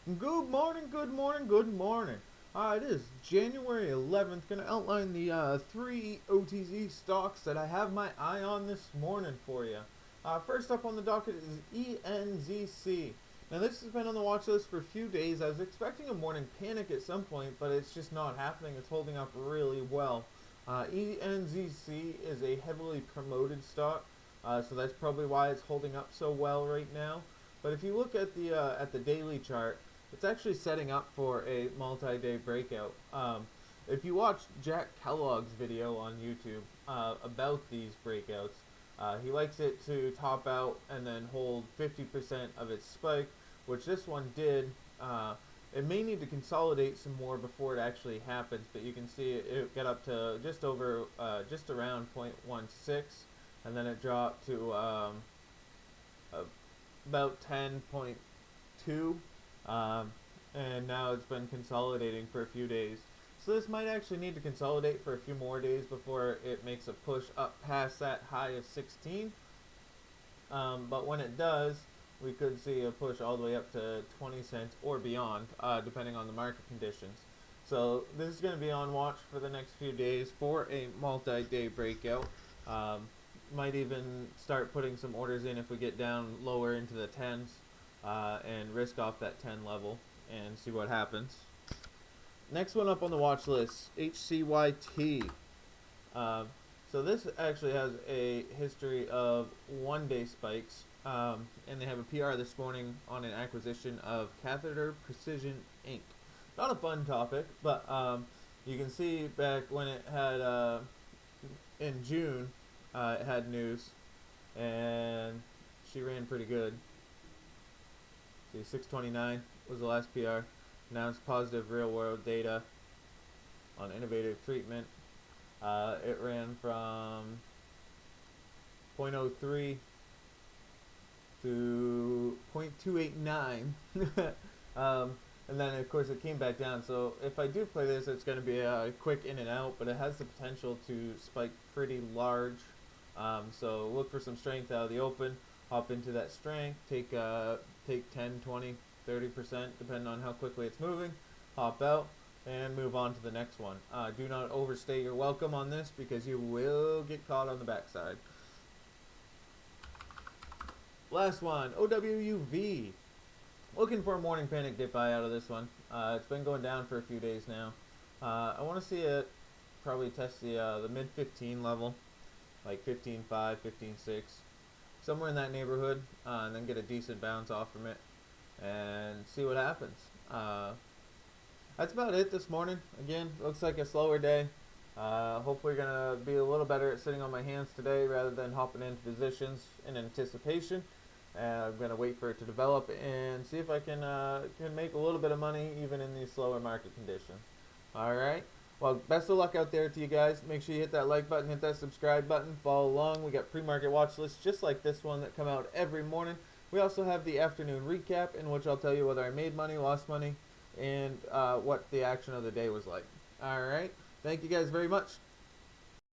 Good morning, good morning, good morning. It is January 11th. Going to outline the three OTZ stocks that I have my eye on this morning for you. First up on the docket is ENZC. Now, this has been on the watch list for a few days. I was expecting a morning panic at some point, but it's just not happening. It's holding up really well. ENZC is a heavily promoted stock, so that's probably why it's holding up so well right now. But if you look at the daily chart, it's actually setting up for a multi-day breakout. If you watch Jack Kellogg's video on YouTube about these breakouts, he likes it to top out and then hold 50% of its spike, which this one did. It may need to consolidate some more before it actually happens, but you can see it get up to just around 0.16, and then it dropped to about 10.2, and now it's been consolidating for a few days. So this might actually need to consolidate for a few more days before it makes a push up past that high of 16. But when it does, we could see a push all the way up to 20 cents or beyond, depending on the market conditions. So this is going to be on watch for the next few days for a multi-day breakout. Might even start putting some orders in if we get down lower into the 10s and risk off that 10 level and see what happens. Next one up on the watch list, HCYT. So this actually has a history of one-day spikes, and they have a PR this morning on an acquisition of Catheter Precision Inc. Not a fun topic, but you can see back when it had in June, it had news, and she ran pretty good. See, 629 was the last PR. Announced positive real-world data on innovative treatment. It ran from 0.03 to 0.289. And then, of course, it came back down. So if I do play this, it's going to be a quick in and out, but it has the potential to spike pretty large. So look for some strength out of the open. Hop into that strength. Take 10, 20, 30%, depending on how quickly it's moving. Hop out and move on to the next one. Do not overstay your welcome on this because you will get caught on the backside. Last one, OWUV. Looking for a morning panic dip buy out of this one. It's been going down for a few days now. I want to see it probably test the mid 15 level, like 15.5, 15.6, somewhere in that neighborhood, and then get a decent bounce off from it and see what happens. That's about it this morning. Again, looks like a slower day. Hopefully gonna be a little better at sitting on my hands today rather than hopping into positions in anticipation. I'm gonna wait for it to develop and see if I can make a little bit of money even in these slower market conditions. All right. Well, best of luck out there to you guys. Make sure you hit that like button, hit that subscribe button, follow along. We got pre-market watch lists just like this one that come out every morning. We also have the afternoon recap in which I'll tell you whether I made money, lost money, and what the action of the day was like. All right. Thank you guys very much.